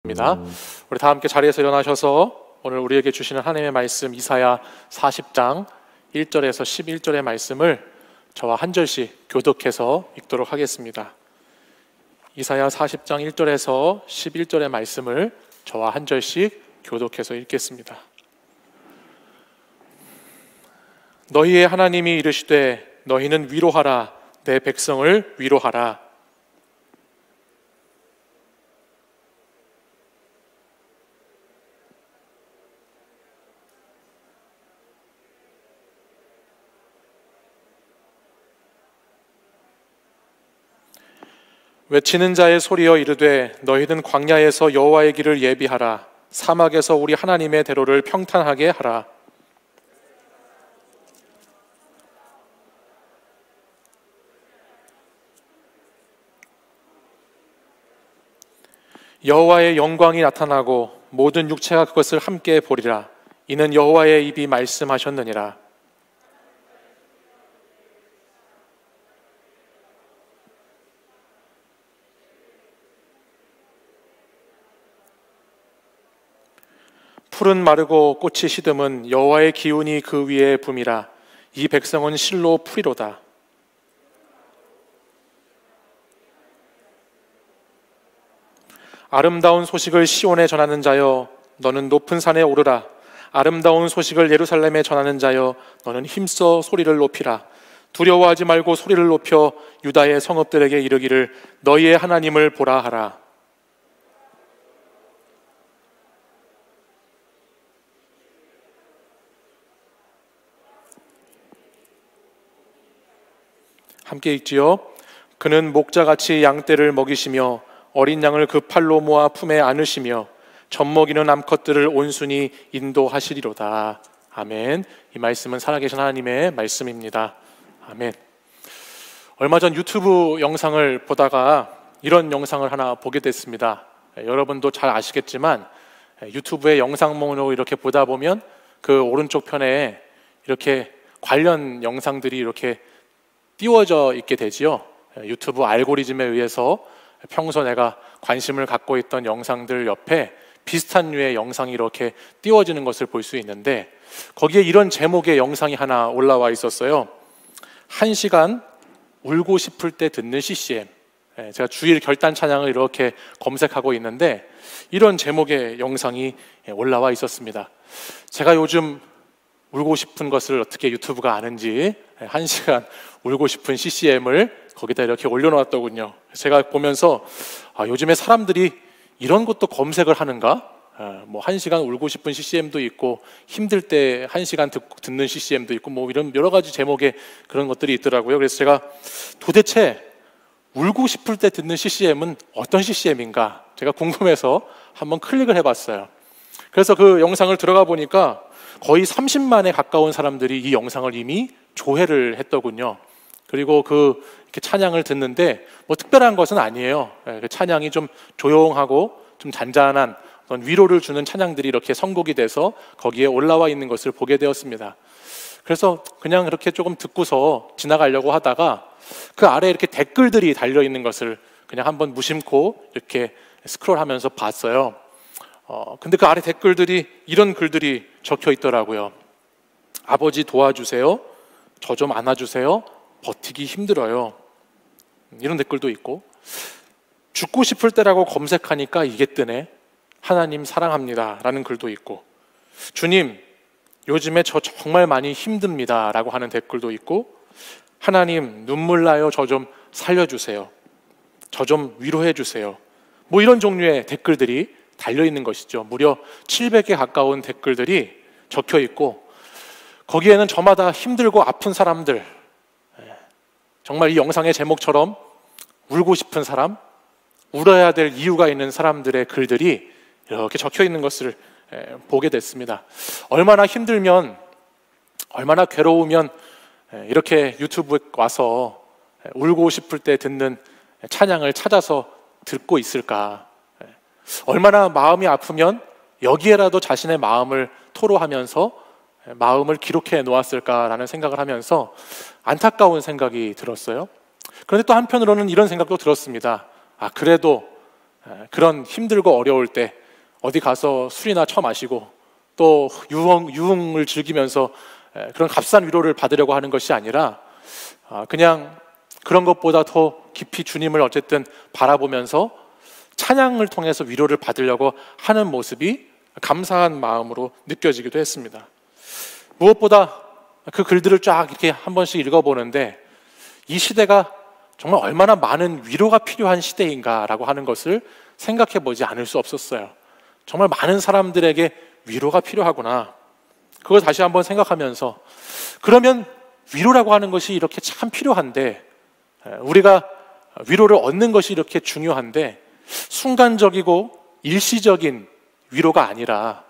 우리 다 함께 자리에서 일어나셔서 오늘 우리에게 주시는 하나님의 말씀 이사야 40장 1절에서 11절의 말씀을 저와 한 절씩 교독해서 읽도록 하겠습니다. 이사야 40장 1절에서 11절의 말씀을 저와 한 절씩 교독해서 읽겠습니다. 너희의 하나님이 이르시되 너희는 위로하라, 내 백성을 위로하라. 외치는 자의 소리여 이르되 너희는 광야에서 여호와의 길을 예비하라, 사막에서 우리 하나님의 대로를 평탄하게 하라. 여호와의 영광이 나타나고 모든 육체가 그것을 함께 보리라. 이는 여호와의 입이 말씀하셨느니라. 풀은 마르고 꽃이 시듬은 여호와의 기운이 그 위에 붐이라. 이 백성은 실로 풀이로다. 아름다운 소식을 시온에 전하는 자여 너는 높은 산에 오르라. 아름다운 소식을 예루살렘에 전하는 자여 너는 힘써 소리를 높이라. 두려워하지 말고 소리를 높여 유다의 성읍들에게 이르기를 너희의 하나님을 보라 하라. 함께 읽지요. 그는 목자같이 양떼를 먹이시며 어린 양을 그 팔로 모아 품에 안으시며 젖먹이는 암컷들을 온순히 인도하시리로다. 아멘. 이 말씀은 살아계신 하나님의 말씀입니다. 아멘. 얼마 전 유튜브 영상을 보다가 이런 영상을 하나 보게 됐습니다. 여러분도 잘 아시겠지만 유튜브의 영상 목록을 이렇게 보다 보면 그 오른쪽 편에 이렇게 관련 영상들이 이렇게 띄워져 있게 되지요. 유튜브 알고리즘에 의해서 평소 내가 관심을 갖고 있던 영상들 옆에 비슷한 류의 영상이 이렇게 띄워지는 것을 볼 수 있는데 거기에 이런 제목의 영상이 하나 올라와 있었어요. 1시간 울고 싶을 때 듣는 CCM. 제가 주일 결단 찬양을 이렇게 검색하고 있는데 이런 제목의 영상이 올라와 있었습니다. 제가 요즘 울고 싶은 것을 어떻게 유튜브가 아는지 1시간 울고 싶은 CCM을 거기다 이렇게 올려놓았더군요. 제가 보면서 요즘에 사람들이 이런 것도 검색을 하는가? 뭐 1시간 울고 싶은 CCM도 있고 힘들 때 1시간 듣는 CCM도 있고 뭐 이런 여러 가지 제목의 그런 것들이 있더라고요. 그래서 제가 도대체 울고 싶을 때 듣는 CCM은 어떤 CCM인가? 제가 궁금해서 한번 클릭을 해봤어요. 그래서 그 영상을 들어가 보니까 거의 30만에 가까운 사람들이 이 영상을 이미 조회를 했더군요. 그리고 이렇게 찬양을 듣는데 뭐 특별한 것은 아니에요. 그 찬양이 좀 조용하고 좀 잔잔한 어떤 위로를 주는 찬양들이 이렇게 선곡이 돼서 거기에 올라와 있는 것을 보게 되었습니다. 그래서 그냥 이렇게 조금 듣고서 지나가려고 하다가 그 아래에 이렇게 댓글들이 달려 있는 것을 그냥 한번 무심코 이렇게 스크롤하면서 봤어요. 근데 그 아래 댓글들이 이런 글들이 적혀 있더라고요. 아버지 도와주세요. 저 좀 안아주세요. 버티기 힘들어요. 이런 댓글도 있고 죽고 싶을 때라고 검색하니까 이게 뜨네. 하나님 사랑합니다 라는 글도 있고 주님 요즘에 저 정말 많이 힘듭니다 라고 하는 댓글도 있고 하나님 눈물 나요. 저 좀 살려주세요. 저 좀 위로해 주세요. 뭐 이런 종류의 댓글들이 달려있는 것이죠. 무려 700개 가까운 댓글들이 적혀 있고 거기에는 저마다 힘들고 아픈 사람들, 정말 이 영상의 제목처럼 울고 싶은 사람, 울어야 될 이유가 있는 사람들의 글들이 이렇게 적혀 있는 것을 보게 됐습니다. 얼마나 힘들면, 얼마나 괴로우면 이렇게 유튜브에 와서 울고 싶을 때 듣는 찬양을 찾아서 듣고 있을까? 얼마나 마음이 아프면 여기에라도 자신의 마음을 토로하면서 마음을 기록해 놓았을까라는 생각을 하면서 안타까운 생각이 들었어요. 그런데 또 한편으로는 이런 생각도 들었습니다. 그래도 그런 힘들고 어려울 때 어디 가서 술이나 처마시고 또 유흥을 즐기면서 그런 값싼 위로를 받으려고 하는 것이 아니라 그냥 그런 것보다 더 깊이 주님을 어쨌든 바라보면서 찬양을 통해서 위로를 받으려고 하는 모습이 감사한 마음으로 느껴지기도 했습니다. 무엇보다 그 글들을 쫙 이렇게 한 번씩 읽어보는데 이 시대가 정말 얼마나 많은 위로가 필요한 시대인가라고 하는 것을 생각해 보지 않을 수 없었어요. 정말 많은 사람들에게 위로가 필요하구나. 그걸 다시 한번 생각하면서 그러면 위로라고 하는 것이 이렇게 참 필요한데 우리가 위로를 얻는 것이 이렇게 중요한데 순간적이고 일시적인 위로가 아니라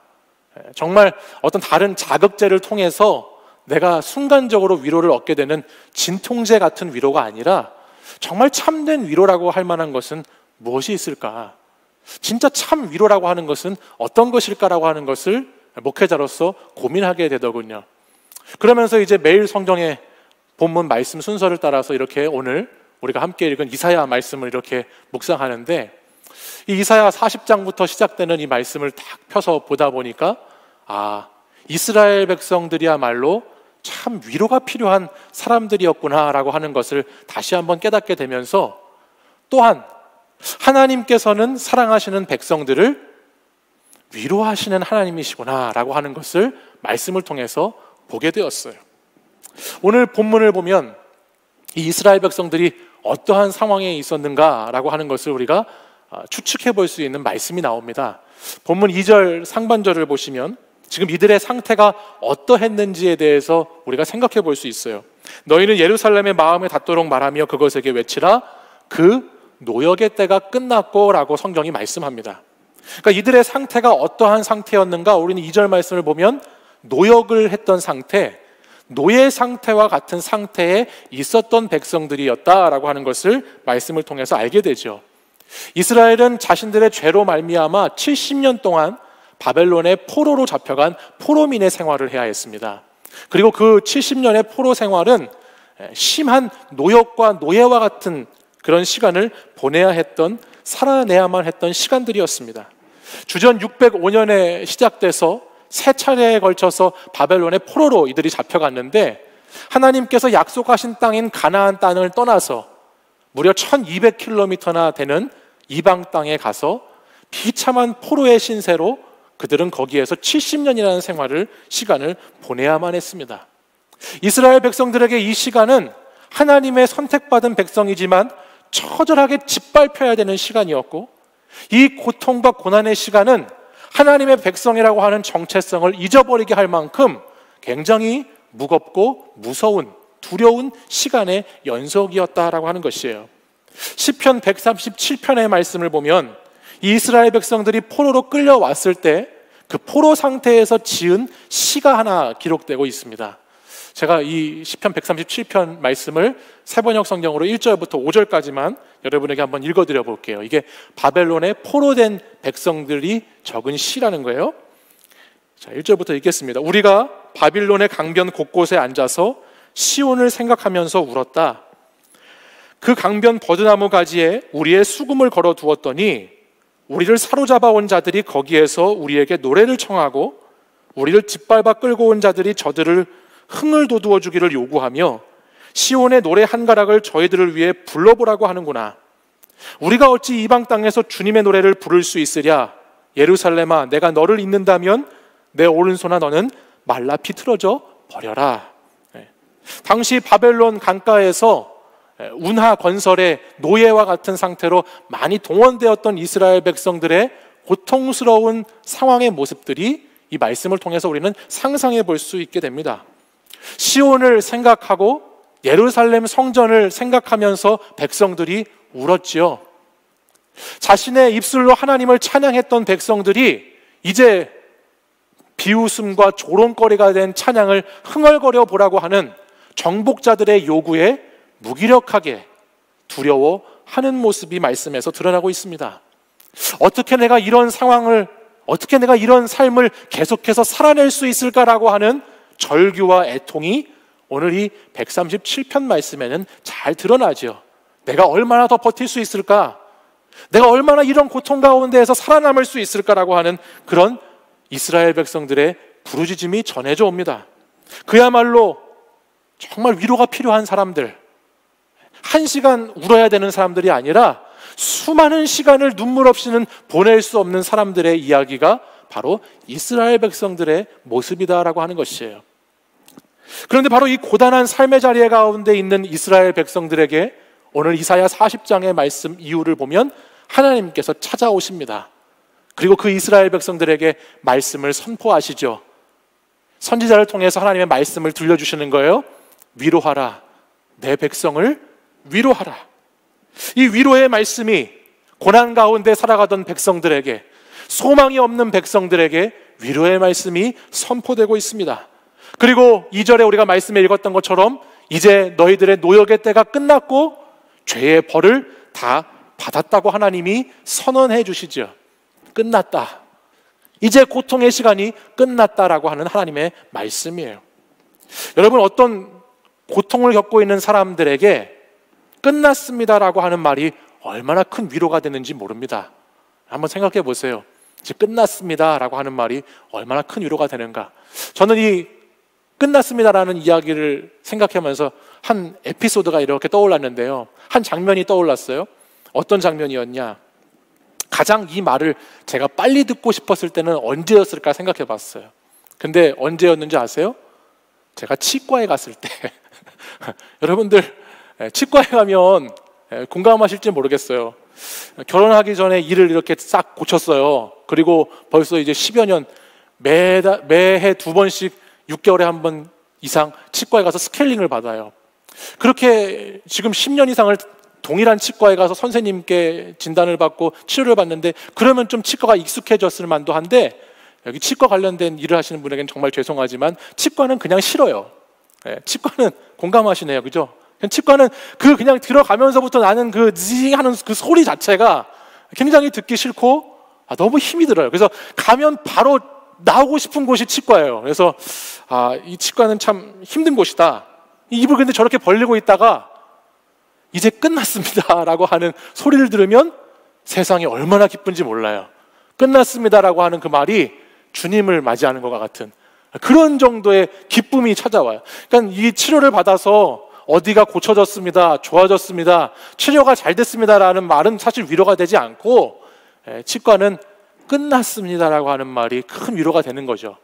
정말 어떤 다른 자극제를 통해서 내가 순간적으로 위로를 얻게 되는 진통제 같은 위로가 아니라 정말 참된 위로라고 할 만한 것은 무엇이 있을까? 진짜 참 위로라고 하는 것은 어떤 것일까라고 하는 것을 목회자로서 고민하게 되더군요. 그러면서 이제 매일 성경의 본문 말씀 순서를 따라서 이렇게 오늘 우리가 함께 읽은 이사야 말씀을 이렇게 묵상하는데 이 이사야 40장부터 시작되는 이 말씀을 딱 펴서 보다 보니까 이스라엘 백성들이야말로 참 위로가 필요한 사람들이었구나라고 하는 것을 다시 한번 깨닫게 되면서 또한 하나님께서는 사랑하시는 백성들을 위로하시는 하나님이시구나라고 하는 것을 말씀을 통해서 보게 되었어요. 오늘 본문을 보면 이 이스라엘 백성들이 어떠한 상황에 있었는가라고 하는 것을 우리가 추측해 볼 수 있는 말씀이 나옵니다. 본문 2절 상반절을 보시면 지금 이들의 상태가 어떠했는지에 대해서 우리가 생각해 볼 수 있어요. 너희는 예루살렘의 마음에 닿도록 말하며 그것에게 외치라 그 노역의 때가 끝났고 라고 성경이 말씀합니다. 그러니까 이들의 상태가 어떠한 상태였는가? 우리는 2절 말씀을 보면 노역을 했던 상태, 노예 상태와 같은 상태에 있었던 백성들이었다라고 하는 것을 말씀을 통해서 알게 되죠. 이스라엘은 자신들의 죄로 말미암아 70년 동안 바벨론의 포로로 잡혀간 포로민의 생활을 해야 했습니다. 그리고 그 70년의 포로 생활은 심한 노역과 노예와 같은 그런 시간을 보내야 했던, 살아내야만 했던 시간들이었습니다. 주전 605년에 시작돼서 세 차례에 걸쳐서 바벨론의 포로로 이들이 잡혀갔는데 하나님께서 약속하신 땅인 가나안 땅을 떠나서 무려 1200km나 되는 이방 땅에 가서 비참한 포로의 신세로 그들은 거기에서 70년이라는 시간을 보내야만 했습니다. 이스라엘 백성들에게 이 시간은 하나님의 선택받은 백성이지만 처절하게 짓밟혀야 되는 시간이었고 이 고통과 고난의 시간은 하나님의 백성이라고 하는 정체성을 잊어버리게 할 만큼 굉장히 무겁고 무서운 두려운 시간의 연속이었다라고 하는 것이에요. 시편 137편의 말씀을 보면 이스라엘 백성들이 포로로 끌려왔을 때 그 포로 상태에서 지은 시가 하나 기록되고 있습니다. 제가 이 시편 137편 말씀을 세번역 성경으로 1절부터 5절까지만 여러분에게 한번 읽어드려 볼게요. 이게 바벨론에 포로된 백성들이 적은 시라는 거예요. 자, 1절부터 읽겠습니다. 우리가 바빌론의 강변 곳곳에 앉아서 시온을 생각하면서 울었다. 그 강변 버드나무 가지에 우리의 수금을 걸어 두었더니 우리를 사로잡아 온 자들이 거기에서 우리에게 노래를 청하고 우리를 짓밟아 끌고 온 자들이 저들을 흥을 돋우어 주기를 요구하며 시온의 노래 한 가락을 저희들을 위해 불러보라고 하는구나. 우리가 어찌 이방 땅에서 주님의 노래를 부를 수 있으랴. 예루살렘아, 내가 너를 잊는다면 내 오른손아 너는 말라 비틀어져 버려라. 당시 바벨론 강가에서 운하 건설의 노예와 같은 상태로 많이 동원되었던 이스라엘 백성들의 고통스러운 상황의 모습들이 이 말씀을 통해서 우리는 상상해 볼 수 있게 됩니다. 시온을 생각하고 예루살렘 성전을 생각하면서 백성들이 울었지요. 자신의 입술로 하나님을 찬양했던 백성들이 이제 비웃음과 조롱거리가 된 찬양을 흥얼거려 보라고 하는 정복자들의 요구에 무기력하게 두려워하는 모습이 말씀에서 드러나고 있습니다. 어떻게 내가 이런 상황을, 어떻게 내가 이런 삶을 계속해서 살아낼 수 있을까라고 하는 절규와 애통이 오늘 이 137편 말씀에는 잘 드러나죠. 내가 얼마나 더 버틸 수 있을까? 내가 얼마나 이런 고통 가운데에서 살아남을 수 있을까라고 하는 그런 이스라엘 백성들의 부르짖음이 전해져 옵니다. 그야말로 정말 위로가 필요한 사람들, 1시간 울어야 되는 사람들이 아니라 수많은 시간을 눈물 없이는 보낼 수 없는 사람들의 이야기가 바로 이스라엘 백성들의 모습이다라고 하는 것이에요. 그런데 바로 이 고단한 삶의 자리 가운데 있는 이스라엘 백성들에게 오늘 이사야 40장의 말씀 이유를 보면 하나님께서 찾아오십니다. 그리고 그 이스라엘 백성들에게 말씀을 선포하시죠. 선지자를 통해서 하나님의 말씀을 들려주시는 거예요. 위로하라, 내 백성을 위로하라. 이 위로의 말씀이 고난 가운데 살아가던 백성들에게, 소망이 없는 백성들에게 위로의 말씀이 선포되고 있습니다. 그리고 2절에 우리가 말씀에 읽었던 것처럼 이제 너희들의 노역의 때가 끝났고 죄의 벌을 다 받았다고 하나님이 선언해 주시죠. 끝났다. 이제 고통의 시간이 끝났다라고 하는 하나님의 말씀이에요. 여러분, 어떤 고통을 겪고 있는 사람들에게 끝났습니다라고 하는 말이 얼마나 큰 위로가 되는지 모릅니다. 한번 생각해 보세요. 이제 끝났습니다라고 하는 말이 얼마나 큰 위로가 되는가. 저는 이 끝났습니다라는 이야기를 생각하면서 한 에피소드가 이렇게 떠올랐는데요. 한 장면이 떠올랐어요. 어떤 장면이었냐? 가장 이 말을 제가 빨리 듣고 싶었을 때는 언제였을까 생각해 봤어요. 근데 언제였는지 아세요? 제가 치과에 갔을 때. 여러분들 치과에 가면 공감하실지 모르겠어요. 결혼하기 전에 이를 이렇게 싹 고쳤어요. 그리고 벌써 이제 10여 년 매해 2번씩 6개월에 한 번 이상 치과에 가서 스케일링을 받아요. 그렇게 지금 10년 이상을 동일한 치과에 가서 선생님께 진단을 받고 치료를 받는데, 그러면 좀 치과가 익숙해졌을 만도 한데, 여기 치과 관련된 일을 하시는 분에게는 정말 죄송하지만 치과는 그냥 싫어요. 치과는 공감하시네요, 그죠? 치과는 그냥 들어가면서부터 나는 그 지 하는 그 소리 자체가 굉장히 듣기 싫고 너무 힘이 들어요. 그래서 가면 바로 나오고 싶은 곳이 치과예요. 그래서 이 치과는 참 힘든 곳이다. 입을 근데 저렇게 벌리고 있다가 이제 끝났습니다 라고 하는 소리를 들으면 세상이 얼마나 기쁜지 몰라요. 끝났습니다라고 하는 그 말이 주님을 맞이하는 것과 같은 그런 정도의 기쁨이 찾아와요. 그러니까 이 치료를 받아서 어디가 고쳐졌습니다, 좋아졌습니다, 치료가 잘 됐습니다라는 말은 사실 위로가 되지 않고, 치과는 끝났습니다라고 하는 말이 큰 위로가 되는 거죠.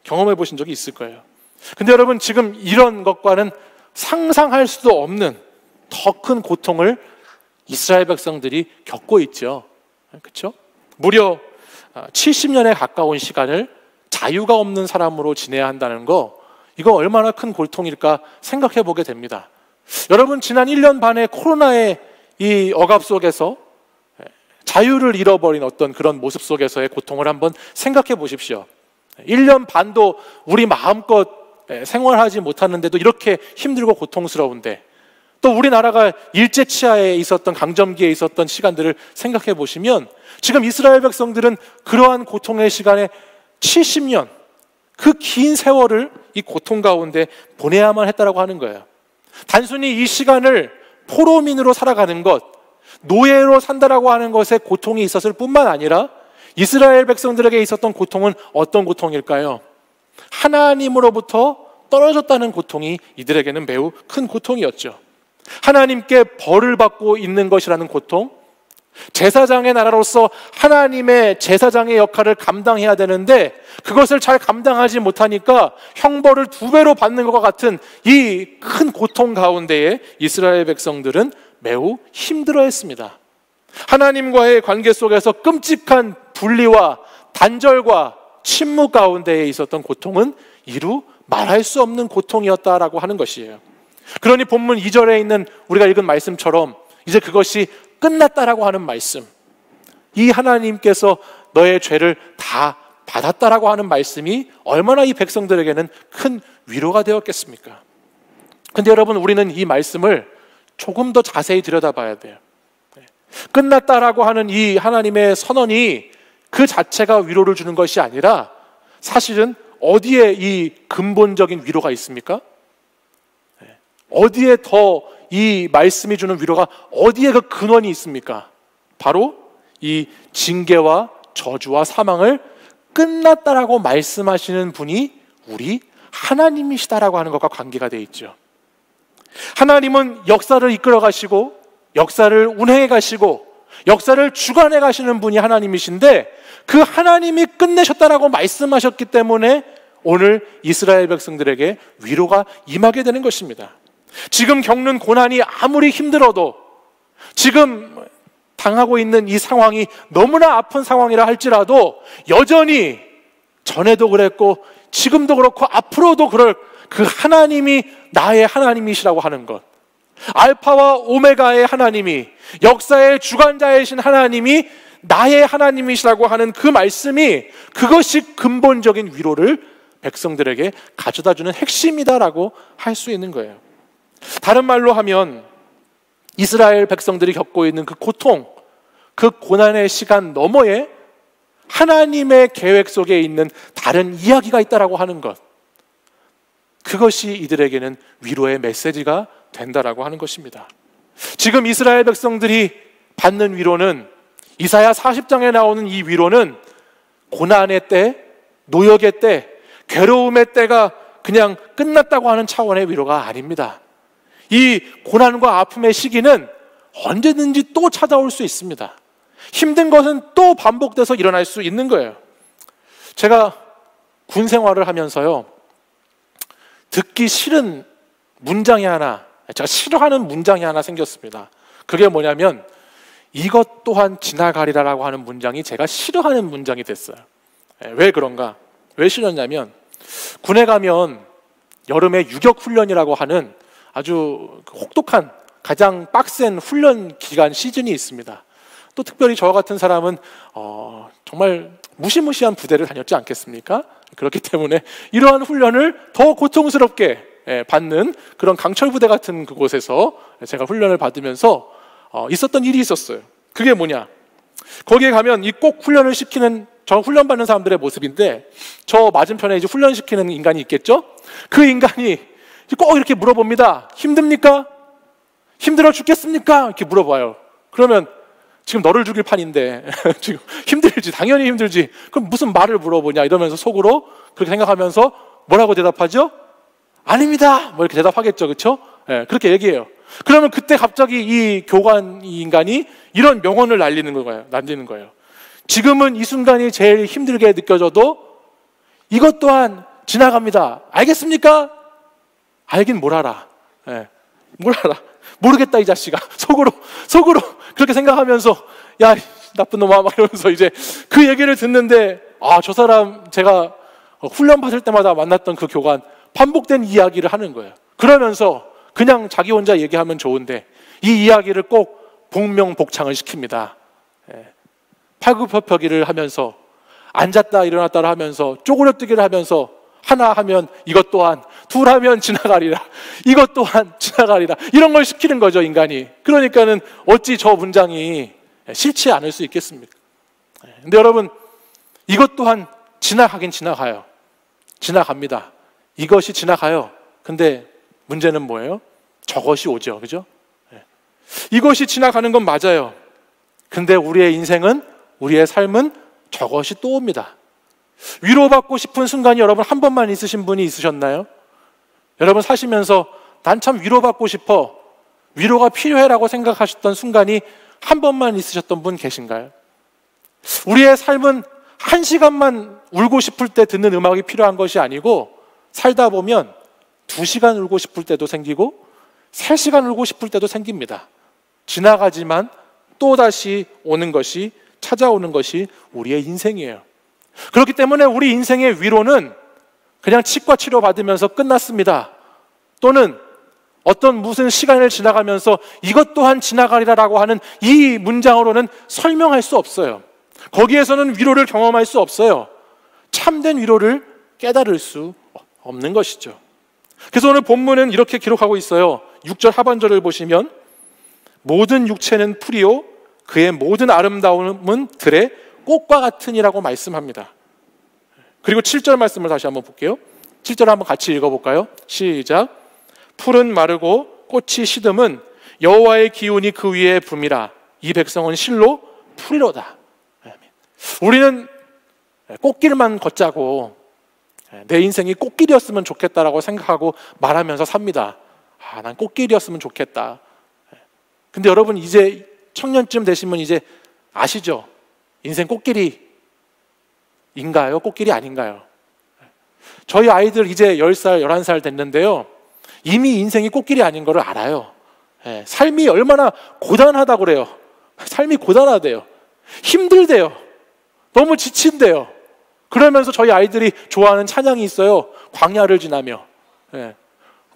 경험해 보신 적이 있을 거예요. 근데 여러분, 지금 이런 것과는 상상할 수도 없는 더 큰 고통을 이스라엘 백성들이 겪고 있죠. 그렇죠? 무려 70년에 가까운 시간을 자유가 없는 사람으로 지내야 한다는 거, 이거 얼마나 큰 고통일까 생각해 보게 됩니다. 여러분, 지난 1년 반의 코로나의 이 억압 속에서 자유를 잃어버린 어떤 그런 모습 속에서의 고통을 한번 생각해 보십시오. 1년 반도 우리 마음껏 생활하지 못하는데도 이렇게 힘들고 고통스러운데, 또 우리나라가 일제치하에 있었던, 강점기에 있었던 시간들을 생각해 보시면 지금 이스라엘 백성들은 그러한 고통의 시간에 70년, 그 긴 세월을 이 고통 가운데 보내야만 했다라고 하는 거예요. 단순히 이 시간을 포로민으로 살아가는 것, 노예로 산다라고 하는 것에 고통이 있었을 뿐만 아니라 이스라엘 백성들에게 있었던 고통은 어떤 고통일까요? 하나님으로부터 떨어졌다는 고통이 이들에게는 매우 큰 고통이었죠. 하나님께 벌을 받고 있는 것이라는 고통, 제사장의 나라로서 하나님의 제사장의 역할을 감당해야 되는데 그것을 잘 감당하지 못하니까 형벌을 2배로 받는 것과 같은 이 큰 고통 가운데에 이스라엘 백성들은 매우 힘들어했습니다. 하나님과의 관계 속에서 끔찍한 분리와 단절과 침묵 가운데에 있었던 고통은 이루 말할 수 없는 고통이었다라고 하는 것이에요. 그러니 본문 2절에 있는 우리가 읽은 말씀처럼 이제 그것이 끝났다라고 하는 말씀, 이 하나님께서 너의 죄를 다 받았다라고 하는 말씀이 얼마나 이 백성들에게는 큰 위로가 되었겠습니까? 근데 여러분, 우리는 이 말씀을 조금 더 자세히 들여다봐야 돼요. 끝났다라고 하는 이 하나님의 선언이 그 자체가 위로를 주는 것이 아니라 사실은 어디에 이 근본적인 위로가 있습니까? 어디에 더 이 말씀이 주는 위로가, 어디에 그 근원이 있습니까? 바로 이 징계와 저주와 사망을 끝났다라고 말씀하시는 분이 우리 하나님이시다라고 하는 것과 관계가 되어 있죠. 하나님은 역사를 이끌어 가시고 역사를 운행해 가시고 역사를 주관해 가시는 분이 하나님이신데, 그 하나님이 끝내셨다라고 말씀하셨기 때문에 오늘 이스라엘 백성들에게 위로가 임하게 되는 것입니다. 지금 겪는 고난이 아무리 힘들어도, 지금 당하고 있는 이 상황이 너무나 아픈 상황이라 할지라도 여전히 전에도 그랬고 지금도 그렇고 앞으로도 그럴 그 하나님이 나의 하나님이시라고 하는 것, 알파와 오메가의 하나님이, 역사의 주관자이신 하나님이 나의 하나님이시라고 하는 그 말씀이, 그것이 근본적인 위로를 백성들에게 가져다주는 핵심이다라고 할 수 있는 거예요. 다른 말로 하면 이스라엘 백성들이 겪고 있는 그 고통, 그 고난의 시간 너머에 하나님의 계획 속에 있는 다른 이야기가 있다라고 하는 것, 그것이 이들에게는 위로의 메시지가 된다라고 하는 것입니다. 지금 이스라엘 백성들이 받는 위로는, 이사야 40장에 나오는 이 위로는 고난의 때, 노역의 때, 괴로움의 때가 그냥 끝났다고 하는 차원의 위로가 아닙니다. 이 고난과 아픔의 시기는 언제든지 또 찾아올 수 있습니다. 힘든 것은 또 반복돼서 일어날 수 있는 거예요. 제가 군 생활을 하면서요, 듣기 싫은 문장이 하나, 제가 싫어하는 문장이 하나 생겼습니다. 그게 뭐냐면 이것 또한 지나가리라라고 하는 문장이 제가 싫어하는 문장이 됐어요. 왜 그런가? 왜 싫었냐면, 군에 가면 여름에 유격훈련이라고 하는 아주 혹독한, 가장 빡센 훈련 기간 시즌이 있습니다. 또 특별히 저 같은 사람은 정말 무시무시한 부대를 다녔지 않겠습니까? 그렇기 때문에 이러한 훈련을 더 고통스럽게 받는 그런 강철 부대 같은 그곳에서 제가 훈련을 받으면서 있었던 일이 있었어요. 그게 뭐냐? 거기에 가면 이 꼭 훈련을 시키는, 저 훈련 받는 사람들의 모습인데, 저 맞은편에 이제 훈련 시키는 인간이 있겠죠? 그 인간이 꼭 이렇게 물어봅니다. 힘듭니까? 힘들어 죽겠습니까? 이렇게 물어봐요. 그러면 지금 너를 죽일 판인데 지금 힘들지, 당연히 힘들지, 그럼 무슨 말을 물어보냐 이러면서 속으로 그렇게 생각하면서 뭐라고 대답하죠? 아닙니다, 뭐 이렇게 대답하겠죠. 그렇죠? 그렇게 얘기해요. 그러면 그때 갑자기 이 교관, 이 인간이 이런 명언을 날리는 거예요. 지금은 이 순간이 제일 힘들게 느껴져도 이것 또한 지나갑니다. 알겠습니까? 알긴 뭘 알아. 뭘 알아. 모르겠다 이 자식아. 속으로 그렇게 생각하면서, 야 나쁜 놈아 막 이러면서 이제 그 얘기를 듣는데, 저 사람 제가 훈련 받을 때마다 만났던 그 교관, 반복된 이야기를 하는 거예요. 그러면서 그냥 자기 혼자 얘기하면 좋은데 이 이야기를 꼭 복명복창을 시킵니다. 팔굽혀펴기를 하면서, 앉았다 일어났다를 하면서, 쪼그려뜨기를 하면서, 하나 하면 이것 또한, 둘 하면 지나가리라, 이것 또한 지나가리라, 이런 걸 시키는 거죠, 인간이. 그러니까는 어찌 저 문장이 싫지 않을 수 있겠습니까? 근데 여러분, 이것 또한 지나가긴 지나가요. 지나갑니다. 이것이 지나가요. 근데 문제는 뭐예요? 저것이 오죠. 그죠? 이것이 지나가는 건 맞아요. 근데 우리의 인생은, 우리의 삶은 저것이 또 옵니다. 위로받고 싶은 순간이 여러분 한 번만 있으신 분이 있으셨나요? 여러분 사시면서 난 참 위로받고 싶어, 위로가 필요해라고 생각하셨던 순간이 한 번만 있으셨던 분 계신가요? 우리의 삶은 한 시간만 울고 싶을 때 듣는 음악이 필요한 것이 아니고, 살다 보면 2시간 울고 싶을 때도 생기고 3시간 울고 싶을 때도 생깁니다. 지나가지만 또다시 오는 것이, 찾아오는 것이 우리의 인생이에요. 그렇기 때문에 우리 인생의 위로는 그냥 치과 치료 받으면서 끝났습니다. 또는 어떤 무슨 시간을 지나가면서 이것 또한 지나가리라라고 하는 이 문장으로는 설명할 수 없어요. 거기에서는 위로를 경험할 수 없어요. 참된 위로를 깨달을 수 없는 것이죠. 그래서 오늘 본문은 이렇게 기록하고 있어요. 6절 하반절을 보시면, 모든 육체는 풀이요 그의 모든 아름다움은 들의 꽃과 같으니라고 말씀합니다. 그리고 7절 말씀을 다시 한번 볼게요. 7절 한번 같이 읽어볼까요? 시작. 풀은 마르고 꽃이 시듬은 여호와의 기운이 그 위에 붐이라. 이 백성은 실로 풀이로다. 우리는 꽃길만 걷자고 내 인생이 꽃길이었으면 좋겠다라고 생각하고 말하면서 삽니다. 난 꽃길이었으면 좋겠다. 근데 여러분 이제 청년쯤 되시면 이제 아시죠? 인생 꽃길이 인가요? 꽃길이 아닌가요? 저희 아이들 이제 10살, 11살 됐는데요. 이미 인생이 꽃길이 아닌 거를 알아요. 삶이 얼마나 고단하다고 그래요. 삶이 고단하대요. 힘들대요. 너무 지친대요. 그러면서 저희 아이들이 좋아하는 찬양이 있어요. 광야를 지나며.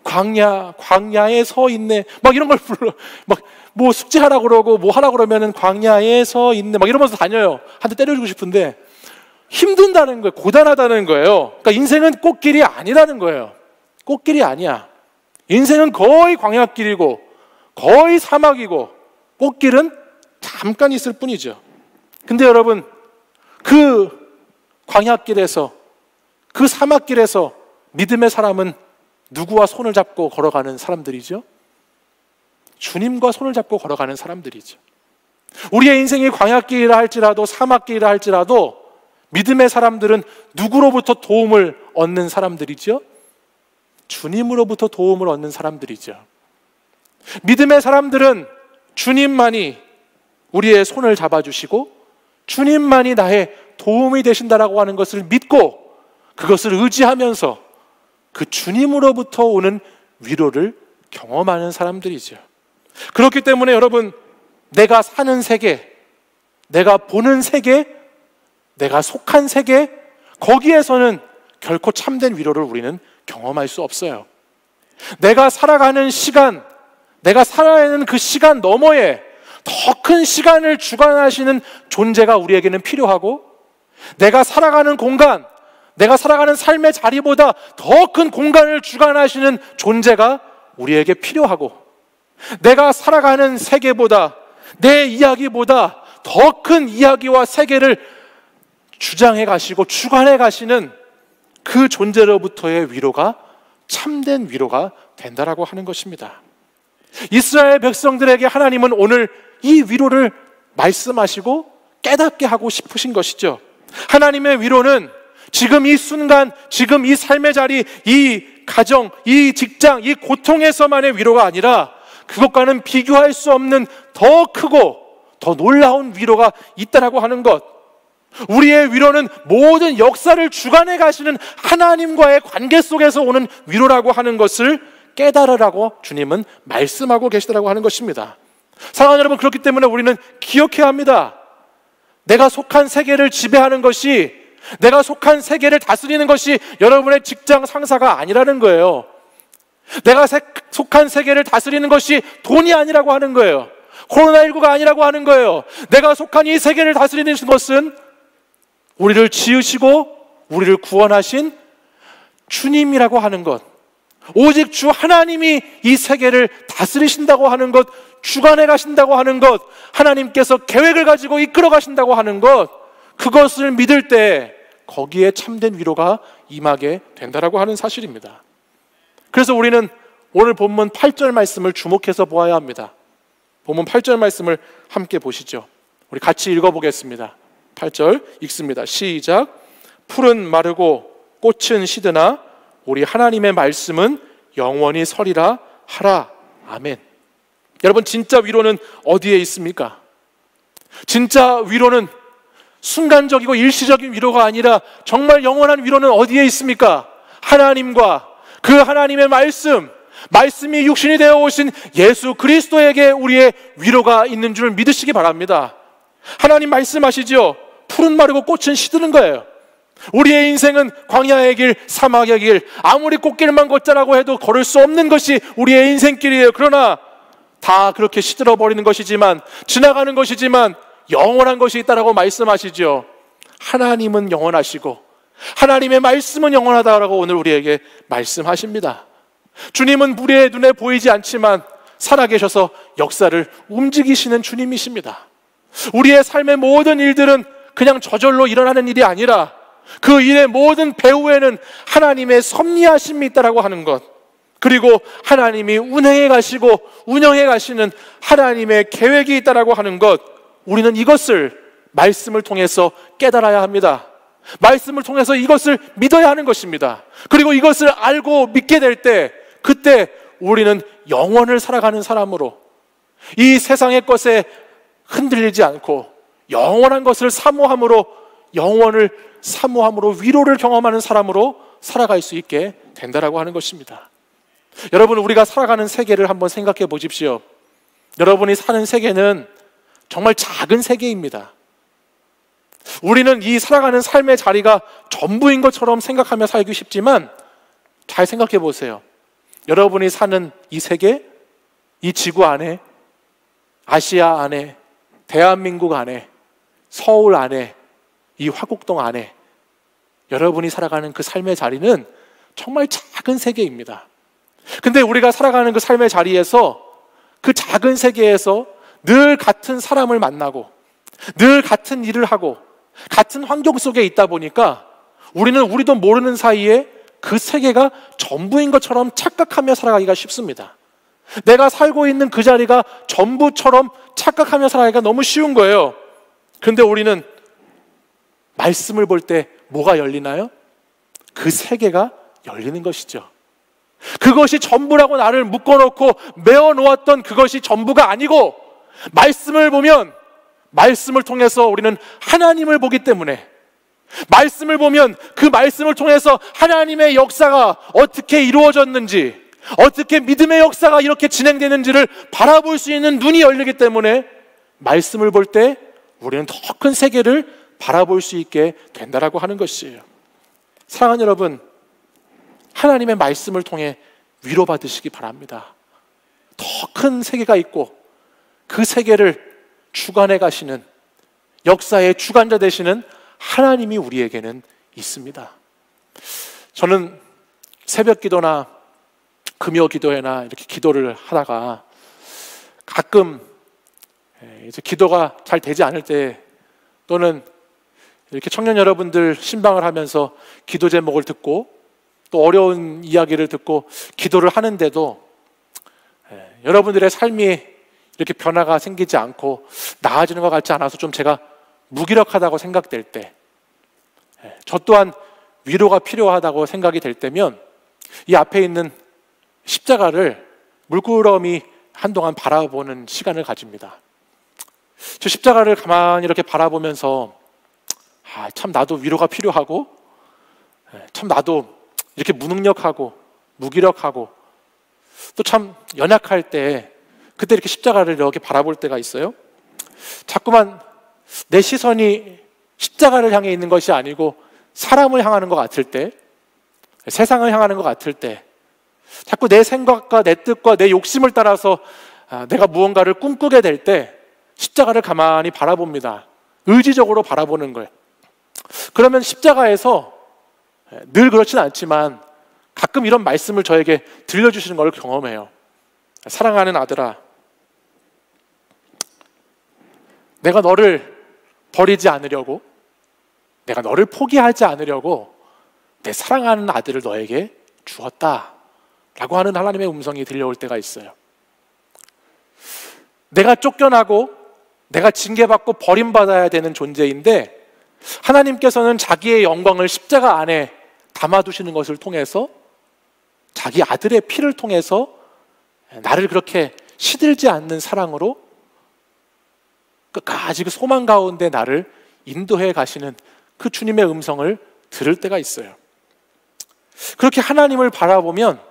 광야에 서 있네. 막 이런 걸 불러. 막 뭐 숙제하라고 그러고 뭐 하라고 그러면은 광야에 서 있네. 막 이러면서 다녀요. 한 대 때려주고 싶은데 힘든다는 거예요. 고단하다는 거예요. 그러니까 인생은 꽃길이 아니라는 거예요. 꽃길이 아니야. 인생은 거의 광야길이고 거의 사막이고 꽃길은 잠깐 있을 뿐이죠. 근데 여러분 그 광야길에서 그 사막길에서 믿음의 사람은 누구와 손을 잡고 걸어가는 사람들이죠? 주님과 손을 잡고 걸어가는 사람들이죠. 우리의 인생이 광야길이라 할지라도 사막길이라 할지라도 믿음의 사람들은 누구로부터 도움을 얻는 사람들이죠? 주님으로부터 도움을 얻는 사람들이죠. 믿음의 사람들은 주님만이 우리의 손을 잡아주시고 주님만이 나의 도움이 되신다라고 하는 것을 믿고 그것을 의지하면서 그 주님으로부터 오는 위로를 경험하는 사람들이죠. 그렇기 때문에 여러분, 내가 사는 세계, 내가 보는 세계, 내가 속한 세계, 거기에서는 결코 참된 위로를 우리는 경험할 수 없어요. 내가 살아가는 시간, 내가 살아야 하는 그 시간 너머에 더 큰 시간을 주관하시는 존재가 우리에게는 필요하고, 내가 살아가는 공간, 내가 살아가는 삶의 자리보다 더 큰 공간을 주관하시는 존재가 우리에게 필요하고, 내가 살아가는 세계보다, 내 이야기보다 더 큰 이야기와 세계를 주장해 가시고 주관해 가시는 그 존재로부터의 위로가 참된 위로가 된다라고 하는 것입니다. 이스라엘 백성들에게 하나님은 오늘 이 위로를 말씀하시고 깨닫게 하고 싶으신 것이죠. 하나님의 위로는 지금 이 순간, 지금 이 삶의 자리, 이 가정, 이 직장, 이 고통에서만의 위로가 아니라 그것과는 비교할 수 없는 더 크고 더 놀라운 위로가 있다라고 하는 것. 우리의 위로는 모든 역사를 주관해 가시는 하나님과의 관계 속에서 오는 위로라고 하는 것을 깨달으라고 주님은 말씀하고 계시다라고 하는 것입니다. 사랑하는 여러분, 그렇기 때문에 우리는 기억해야 합니다. 내가 속한 세계를 지배하는 것이, 내가 속한 세계를 다스리는 것이 여러분의 직장 상사가 아니라는 거예요. 내가 속한 세계를 다스리는 것이 돈이 아니라고 하는 거예요. 코로나19가 아니라고 하는 거예요. 내가 속한 이 세계를 다스리는 것은 우리를 지으시고 우리를 구원하신 주님이라고 하는 것, 오직 주 하나님이 이 세계를 다스리신다고 하는 것, 주관해 가신다고 하는 것, 하나님께서 계획을 가지고 이끌어 가신다고 하는 것, 그것을 믿을 때 거기에 참된 위로가 임하게 된다라고 하는 사실입니다. 그래서 우리는 오늘 본문 8절 말씀을 주목해서 보아야 합니다. 본문 8절 말씀을 함께 보시죠. 우리 같이 읽어보겠습니다. 8절 읽습니다. 시작. 풀은 마르고 꽃은 시드나 우리 하나님의 말씀은 영원히 서리라 하라. 아멘. 여러분, 진짜 위로는 어디에 있습니까? 진짜 위로는 순간적이고 일시적인 위로가 아니라 정말 영원한 위로는 어디에 있습니까? 하나님과 그 하나님의 말씀이 육신이 되어 오신 예수 그리스도에게 우리의 위로가 있는 줄 믿으시기 바랍니다. 하나님 말씀하시죠. 풀은 마르고 꽃은 시드는 거예요. 우리의 인생은 광야의 길, 사막의 길, 아무리 꽃길만 걷자라고 해도 걸을 수 없는 것이 우리의 인생길이에요. 그러나 다 그렇게 시들어버리는 것이지만, 지나가는 것이지만 영원한 것이 있다라고 말씀하시죠. 하나님은 영원하시고 하나님의 말씀은 영원하다라고 오늘 우리에게 말씀하십니다. 주님은 우리의 눈에 보이지 않지만 살아계셔서 역사를 움직이시는 주님이십니다. 우리의 삶의 모든 일들은 그냥 저절로 일어나는 일이 아니라 그 일의 모든 배후에는 하나님의 섭리하심이 있다라고 하는 것, 그리고 하나님이 운행해 가시고 운영해 가시는 하나님의 계획이 있다라고 하는 것, 우리는 이것을 말씀을 통해서 깨달아야 합니다. 말씀을 통해서 이것을 믿어야 하는 것입니다. 그리고 이것을 알고 믿게 될 때, 그때 우리는 영원을 살아가는 사람으로, 이 세상의 것에 흔들리지 않고 영원한 것을 사모함으로, 영원을 사모함으로 위로를 경험하는 사람으로 살아갈 수 있게 된다라고 하는 것입니다. 여러분, 우리가 살아가는 세계를 한번 생각해 보십시오. 여러분이 사는 세계는 정말 작은 세계입니다. 우리는 이 살아가는 삶의 자리가 전부인 것처럼 생각하며 살기 쉽지만, 잘 생각해 보세요. 여러분이 사는 이 세계, 이 지구 안에, 아시아 안에, 대한민국 안에, 서울 안에, 이 화곡동 안에 여러분이 살아가는 그 삶의 자리는 정말 작은 세계입니다. 근데 우리가 살아가는 그 삶의 자리에서, 그 작은 세계에서 늘 같은 사람을 만나고 늘 같은 일을 하고 같은 환경 속에 있다 보니까 우리는 우리도 모르는 사이에 그 세계가 전부인 것처럼 착각하며 살아가기가 쉽습니다. 내가 살고 있는 그 자리가 전부처럼 착각하며 살아가기가 너무 쉬운 거예요. 그런데 우리는 말씀을 볼 때 뭐가 열리나요? 그 세계가 열리는 것이죠. 그것이 전부라고 나를 묶어놓고 메어놓았던 그것이 전부가 아니고, 말씀을 보면, 말씀을 통해서 우리는 하나님을 보기 때문에, 말씀을 보면 그 말씀을 통해서 하나님의 역사가 어떻게 이루어졌는지, 어떻게 믿음의 역사가 이렇게 진행되는지를 바라볼 수 있는 눈이 열리기 때문에, 말씀을 볼 때 우리는 더 큰 세계를 바라볼 수 있게 된다라고 하는 것이에요. 사랑하는 여러분, 하나님의 말씀을 통해 위로받으시기 바랍니다. 더 큰 세계가 있고 그 세계를 주관해 가시는, 역사의 주관자 되시는 하나님이 우리에게는 있습니다. 저는 새벽 기도나 금요 기도회나 이렇게 기도를 하다가 가끔 이제 기도가 잘 되지 않을 때, 또는 이렇게 청년 여러분들 신방을 하면서 기도 제목을 듣고 또 어려운 이야기를 듣고 기도를 하는데도 여러분들의 삶이 이렇게 변화가 생기지 않고 나아지는 것 같지 않아서 좀 제가 무기력하다고 생각될 때, 저 또한 위로가 필요하다고 생각이 될 때면 이 앞에 있는 십자가를 물끄러미 한동안 바라보는 시간을 가집니다. 저 십자가를 가만히 이렇게 바라보면서 참 나도 위로가 필요하고, 참 나도 이렇게 무능력하고 무기력하고 또 참 연약할 때, 그때 이렇게 십자가를 이렇게 바라볼 때가 있어요. 자꾸만 내 시선이 십자가를 향해 있는 것이 아니고 사람을 향하는 것 같을 때, 세상을 향하는 것 같을 때, 자꾸 내 생각과 내 뜻과 내 욕심을 따라서 내가 무언가를 꿈꾸게 될 때 십자가를 가만히 바라봅니다. 의지적으로 바라보는 거예요. 그러면 십자가에서, 늘 그렇진 않지만 가끔 이런 말씀을 저에게 들려주시는 걸 경험해요. 사랑하는 아들아, 내가 너를 버리지 않으려고, 내가 너를 포기하지 않으려고 내 사랑하는 아들을 너에게 주었다 라고 하는 하나님의 음성이 들려올 때가 있어요. 내가 쫓겨나고 내가 징계받고 버림받아야 되는 존재인데, 하나님께서는 자기의 영광을 십자가 안에 담아두시는 것을 통해서, 자기 아들의 피를 통해서 나를 그렇게 시들지 않는 사랑으로 끝까지 그 소망 가운데 나를 인도해 가시는 그 주님의 음성을 들을 때가 있어요. 그렇게 하나님을 바라보면,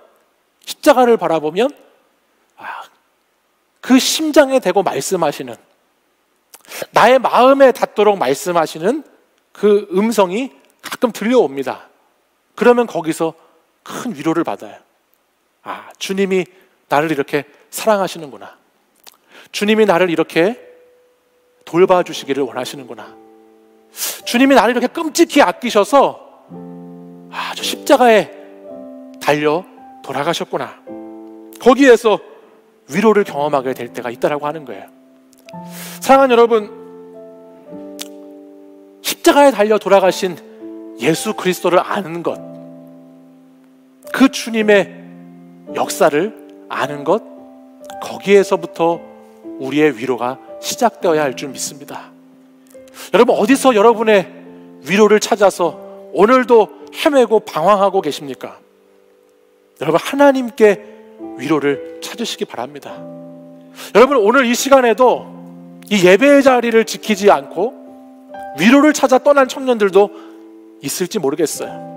십자가를 바라보면 그 심장에 대고 말씀하시는, 나의 마음에 닿도록 말씀하시는 그 음성이 가끔 들려옵니다. 그러면 거기서 큰 위로를 받아요. 주님이 나를 이렇게 사랑하시는구나. 주님이 나를 이렇게 돌봐주시기를 원하시는구나. 주님이 나를 이렇게 끔찍히 아끼셔서 저 십자가에 달려 돌아가셨구나. 거기에서 위로를 경험하게 될 때가 있다라고 하는 거예요. 사랑하는 여러분, 십자가에 달려 돌아가신 예수 그리스도를 아는 것, 그 주님의 역사를 아는 것, 거기에서부터 우리의 위로가 시작되어야 할 줄 믿습니다. 여러분, 어디서 여러분의 위로를 찾아서 오늘도 헤매고 방황하고 계십니까? 여러분, 하나님께 위로를 찾으시기 바랍니다. 여러분, 오늘 이 시간에도 이 예배의 자리를 지키지 않고 위로를 찾아 떠난 청년들도 있을지 모르겠어요.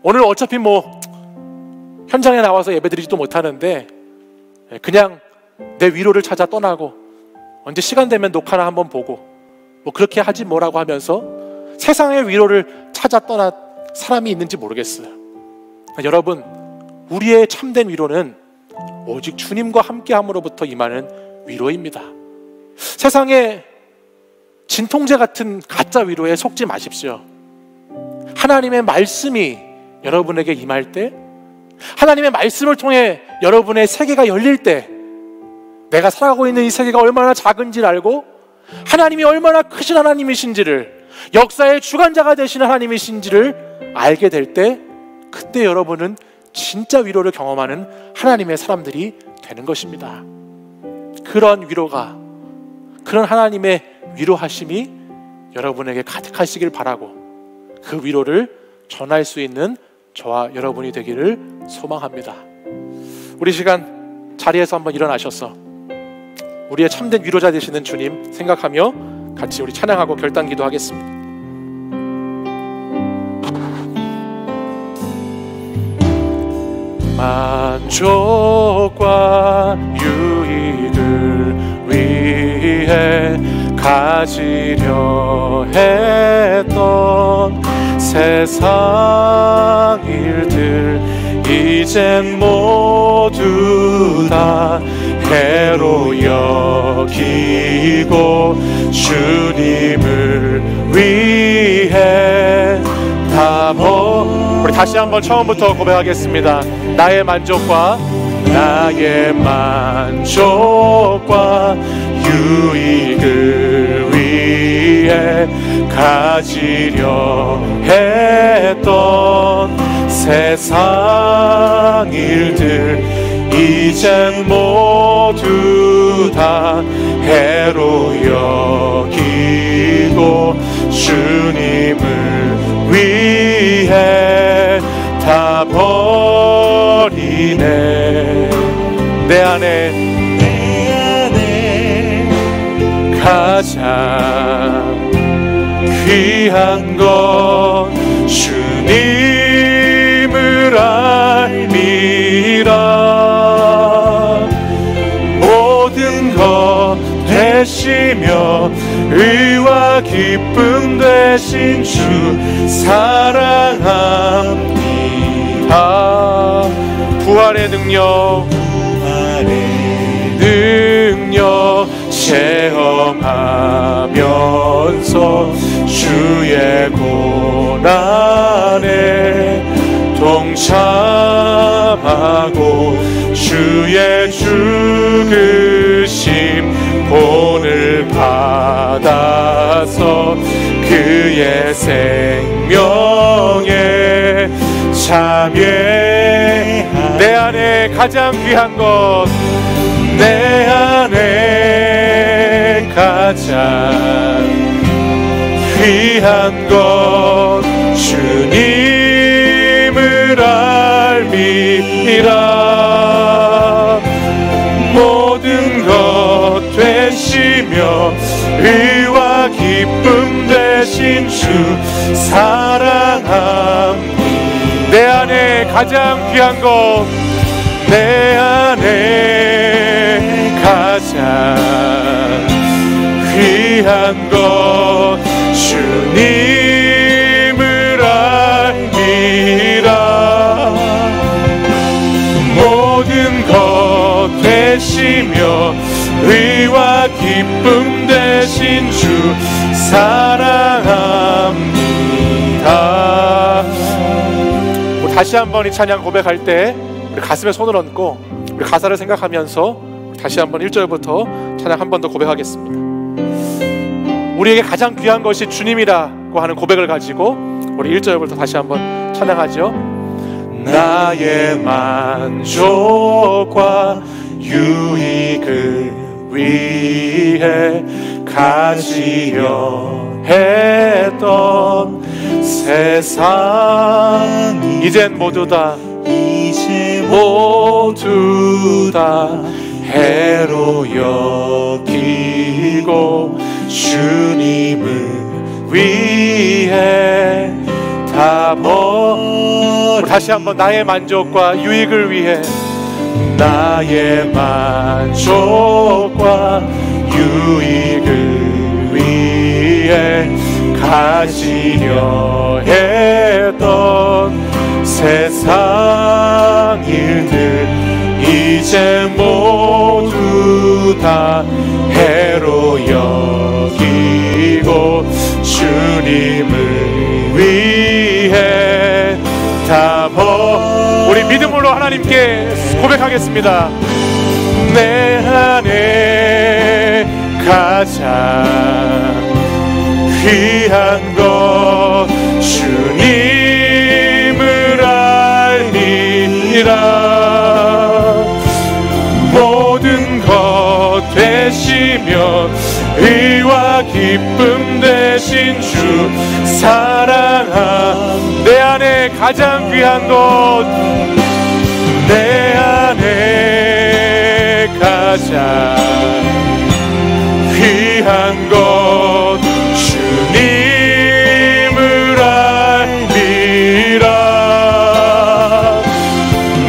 오늘 어차피 현장에 나와서 예배드리지도 못하는데 그냥 내 위로를 찾아 떠나고 언제 시간 되면 녹화나 한번 보고 그렇게 하지 뭐라고 하면서 세상의 위로를 찾아 떠난 사람이 있는지 모르겠어요. 여러분, 우리의 참된 위로는 오직 주님과 함께함으로부터 임하는 위로입니다. 세상의 진통제 같은 가짜 위로에 속지 마십시오. 하나님의 말씀이 여러분에게 임할 때, 하나님의 말씀을 통해 여러분의 세계가 열릴 때, 내가 살아가고 있는 이 세계가 얼마나 작은지를 알고 하나님이 얼마나 크신 하나님이신지를, 역사의 주관자가 되시는 하나님이신지를 알게 될 때, 그때 여러분은 진짜 위로를 경험하는 하나님의 사람들이 되는 것입니다. 그런 위로가, 그런 하나님의 위로하심이 여러분에게 가득하시길 바라고, 그 위로를 전할 수 있는 저와 여러분이 되기를 소망합니다. 우리 시간 자리에서 한번 일어나셔서 우리의 참된 위로자 되시는 주님 생각하며 같이 우리 찬양하고 결단 기도하겠습니다. 만족과 유익을 위해 가지려 했던 세상 일들 이젠 모두 다 해로 여기고 주님을 위해 다 우리 다시 한번 처음부터 고백하겠습니다. 나의 만족과 유익을 위해 가지려 했던 세상 일들 이젠 모두 다 해로 여기고 주님을 위해 다 버리네. 내 안에 가장 귀한 건 주님을 알미라. 모든 것 되시며 의와 기쁨 되신 주 사랑합니다. 부활의 능력 체험하면서 주의 고난에 동참하고 주의 죽으심 본을 받아서 그의 생명에 참여. 내 안에 가장 귀한 것, 내 안에 가장 귀한 것 주님을 알미라. 모든 것 되시며 의와 기쁨 되신 주 사랑합니다. 내 안에 가장 귀한 것, 내 안에 가장 귀한 것 주님을 알미라. 모든 것 되시며 의와 기쁨 되신 주 사랑합니다. 우리 다시 한번 이 찬양 고백할 때 우리 가슴에 손을 얹고 우리 가사를 생각하면서 다시 한번 1절부터 찬양 한 번 더 고백하겠습니다. 우리에게 가장 귀한 것이 주님이라고 하는 고백을 가지고 우리 1절부터 다시 한번 찬양하죠. 나의 만족과 유익을 위해 가지려 했던 세상 이젠 모두 다 해로 여기고 주님을 위해 다 다시 한번 나의 만족과 유익을 위해 나의 만족과 유익을 위해 가지려 했던 세상 일들 이제 모두 다 해로 여기고 주님을 위해 다 우리 믿음으로 하나님께 고백하겠습니다. 내 안에 가장 귀한 것 주님을 알리라. 모든 것 되시며 의와 기쁨 되신 주 사랑함. 내 안에 가장 귀한 것 내 안에 가장 귀한 것 주님을 알리라.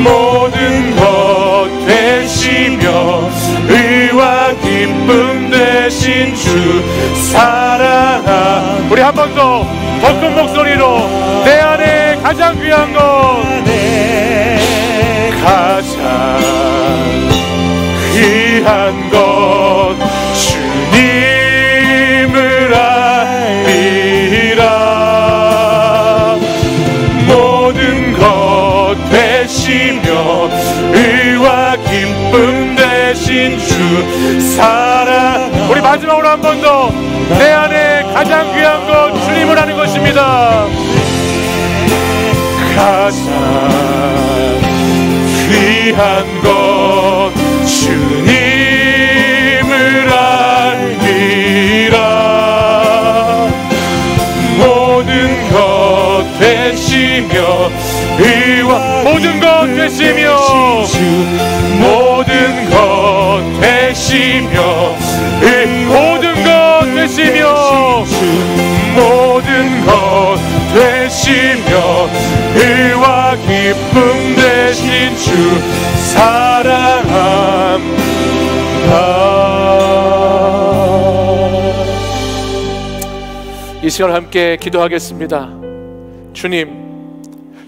모든 것 되시며 의와 기쁨 되신 주 사랑함. 우리 한 번 더 큰 목소리로 내 안에 가장 귀한 것 가장 귀한 것 주님을 알리라. 모든 것 되시며 의와 기쁨 되신 주 사랑. 우리 마지막으로 한 번 더 내 안에 가장 귀한 것 주님을 아는 것입니다. 가장 귀한 것 주님을 알리라. 모든 것 되시며 의와 모든 것 되시며 모든 것 되시며 모든 것 되시며 모든 것 되시며 의와 기쁨 되신 주 사랑합니다. 이 시간 함께 기도하겠습니다.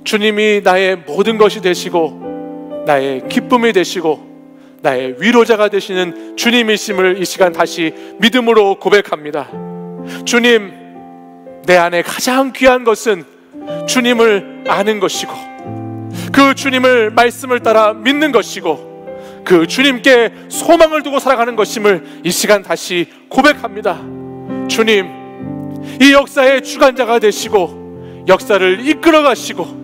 주님이 나의 모든 것이 되시고 나의 기쁨이 되시고 나의 위로자가 되시는 주님이심을 이 시간 다시 믿음으로 고백합니다. 주님, 내 안에 가장 귀한 것은 주님을 아는 것이고 그 주님을 말씀을 따라 믿는 것이고 그 주님께 소망을 두고 살아가는 것임을 이 시간 다시 고백합니다. 주님, 이 역사의 주관자가 되시고 역사를 이끌어 가시고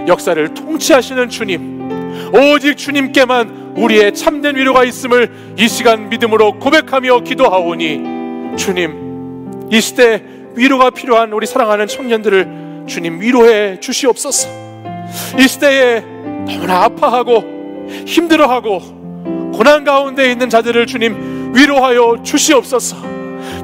역사를 통치하시는 주님, 오직 주님께만 우리의 참된 위로가 있음을 이 시간 믿음으로 고백하며 기도하오니 주님, 이 시대 위로가 필요한 우리 사랑하는 청년들을 주님 위로해 주시옵소서. 이 시대에 너무나 아파하고 힘들어하고 고난 가운데 있는 자들을 주님 위로하여 주시옵소서.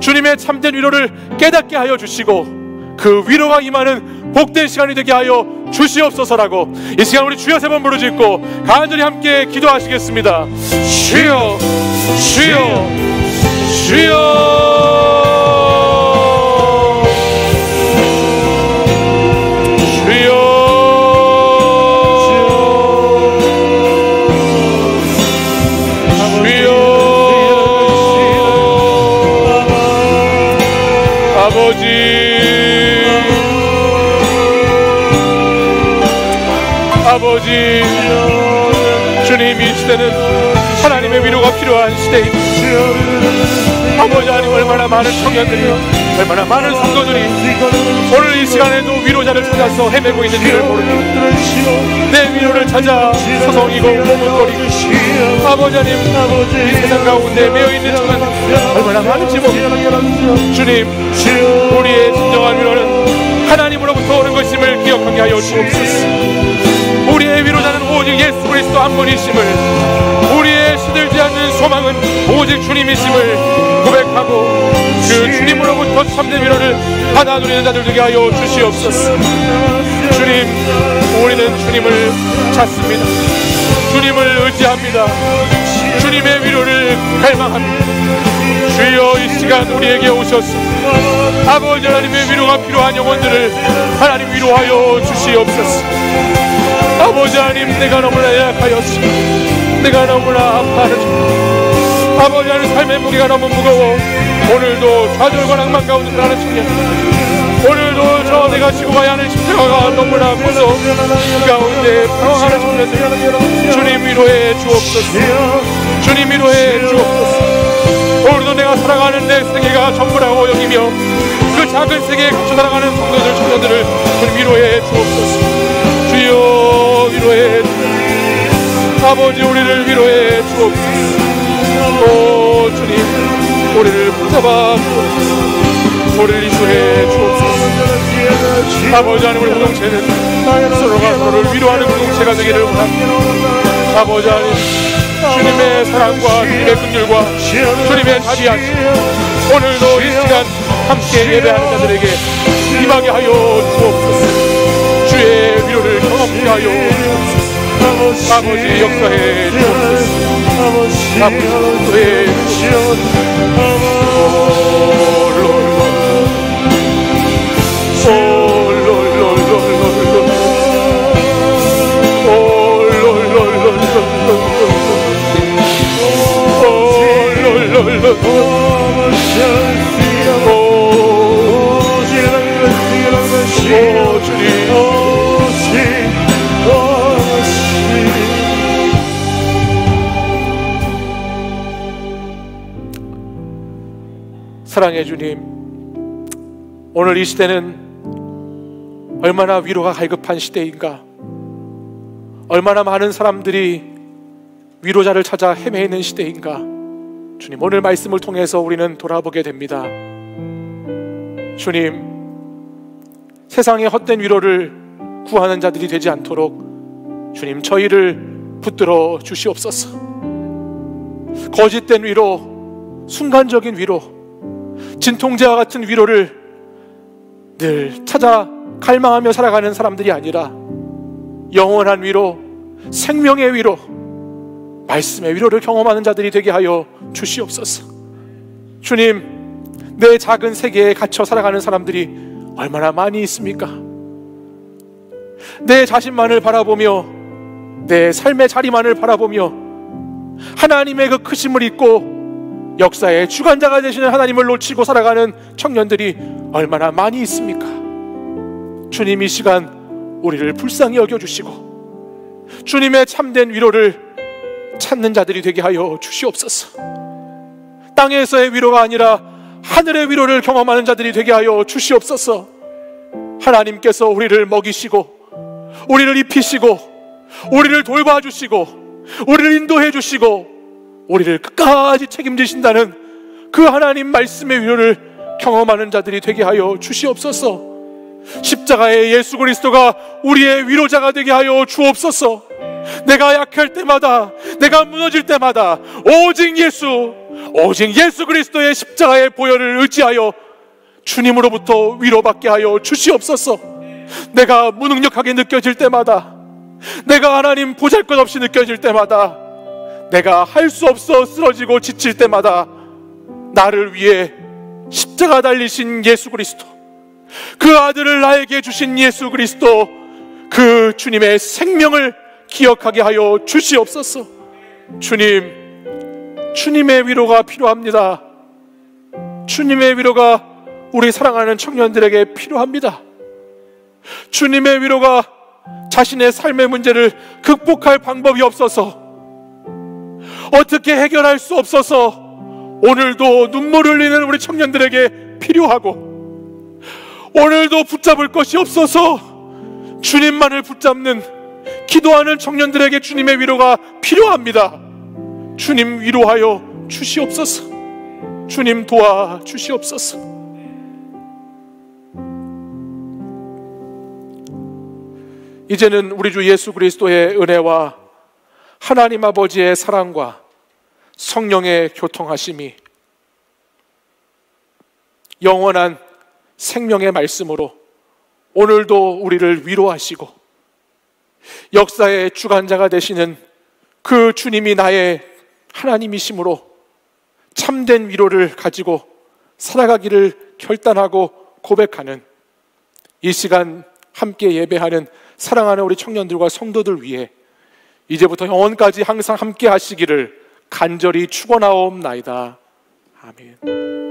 주님의 참된 위로를 깨닫게 하여 주시고 그 위로가 임하는 복된 시간이 되게 하여 주시옵소서라고 이 시간 우리 주여 세 번 부르짖고 간절히 함께 기도하시겠습니다. 주여, 주여, 주여. 아버지, 주님, 이 시대는 하나님의 위로가 필요한 시대입니다. 아버지 하나님, 얼마나 많은 청년들이, 얼마나 많은 성도들이 오늘 이 시간에도 위로자를 찾아서 헤매고 있는지를 모릅니다. 내 위로를 찾아 서성이고 머뭇거리고, 아버지 하나님, 이 세상 가운데 매여있는 청년들 얼마나 많은지 모릅니다. 주님, 우리의 진정한 위로는 하나님으로부터 오는 것임을 기억하게 하여 주옵소서. 우리의 위로자는 오직 예수 그리스도 한 분이심을, 우리의 시들지 않는 소망은 오직 주님이심을 고백하고 그 주님으로부터 참된 위로를 받아 누리는 자들 되게 하여 주시옵소서. 주님, 우리는 주님을 찾습니다. 주님을 의지합니다. 주님의 위로를 갈망합니다. 주여, 이 시간 우리에게 오셔서 아버지 하나님의 위로가 필요한 영혼들을 하나님 위로하여 주시옵소서. 아버지 하나님, 내가 너무나 약하였습니다. 내가 너무나 아파하는, 아버지 하나님, 삶의 무게가 너무 무거워 오늘도 좌절과 낭만 가운데 살아가는 청년, 오늘도 저 내가 지고 가야 하는 십자가가 너무나 무서워 그 가운데 방황하는 청년들, 주님 위로해 주옵소서. 주님 위로해 주옵소서. 오늘도 내가 살아가는 내 세계가 전부라고 여기며 그 작은 세계에 갇혀 살아가는 성도들, 청년들을 주님 위로해 주옵소서. 주여, 위로해 주옵소서. 아버지, 우리를 위로해 주옵소서. 오 주님, 우리를 붙잡아 주옵소서. 우리를 인도해 주옵소서. 아버지 하나님, 우리 공동체는 서로가 서로를 위로하는 공동체가 되기를 원합니다. 아버지 하나님, 주님의 사랑과 주님의 긍휼과 주님의 자비하심 오늘도 이 시간 함께 예배하는 자들에게 임하게 하여 주옵소서. 주의 위로를 경험케 하여 주옵소서. 아버지, 역사해 주옵소서. 아버지, 역사해 주옵소서. 사랑의 주님, 오늘 이 시대는 얼마나 위로가 갈급한 시대인가. 얼마나 많은 사람들이 위로자를 찾아 헤매이는 시대인가. 주님, 오늘 말씀을 통해서 우리는 돌아보게 됩니다. 주님, 세상의 헛된 위로를 구하는 자들이 되지 않도록 주님, 저희를 붙들어 주시옵소서. 거짓된 위로, 순간적인 위로, 진통제와 같은 위로를 늘 찾아 갈망하며 살아가는 사람들이 아니라 영원한 위로, 생명의 위로, 말씀의 위로를 경험하는 자들이 되게 하여 주시옵소서. 주님, 내 작은 세계에 갇혀 살아가는 사람들이 얼마나 많이 있습니까? 내 자신만을 바라보며, 내 삶의 자리만을 바라보며 하나님의 그 크심을 잊고 역사의 주관자가 되시는 하나님을 놓치고 살아가는 청년들이 얼마나 많이 있습니까? 주님, 이 시간 우리를 불쌍히 여겨주시고 주님의 참된 위로를 찾는 자들이 되게 하여 주시옵소서. 땅에서의 위로가 아니라 하늘의 위로를 경험하는 자들이 되게 하여 주시옵소서. 하나님께서 우리를 먹이시고 우리를 입히시고 우리를 돌봐주시고 우리를 인도해 주시고 우리를 끝까지 책임지신다는 그 하나님 말씀의 위로를 경험하는 자들이 되게 하여 주시옵소서. 십자가의 예수 그리스도가 우리의 위로자가 되게 하여 주옵소서. 내가 약할 때마다, 내가 무너질 때마다 오직 예수 그리스도의 십자가의 보혈을 의지하여 주님으로부터 위로받게 하여 주시옵소서. 내가 무능력하게 느껴질 때마다, 내가 하나님 보잘것없이 느껴질 때마다, 내가 할 수 없어 쓰러지고 지칠 때마다 나를 위해 십자가 달리신 예수 그리스도, 그 아들을 나에게 주신 예수 그리스도, 그 주님의 생명을 기억하게 하여 주시옵소서. 주님, 주님의 위로가 필요합니다. 주님의 위로가 우리 사랑하는 청년들에게 필요합니다. 주님의 위로가 자신의 삶의 문제를 극복할 방법이 없어서 어떻게 해결할 수 없어서 오늘도 눈물 흘리는 우리 청년들에게 필요하고, 오늘도 붙잡을 것이 없어서 주님만을 붙잡는 기도하는 청년들에게 주님의 위로가 필요합니다. 주님 위로하여 주시옵소서. 주님 도와 주시옵소서. 이제는 우리 주 예수 그리스도의 은혜와 하나님 아버지의 사랑과 성령의 교통하심이 영원한 생명의 말씀으로 오늘도 우리를 위로하시고, 역사의 주관자가 되시는 그 주님이 나의 하나님이심으로 참된 위로를 가지고 살아가기를 결단하고 고백하는 이 시간 함께 예배하는 사랑하는 우리 청년들과 성도들 위해 이제부터 영원까지 항상 함께 하시기를 간절히 축원하옵나이다. 아멘.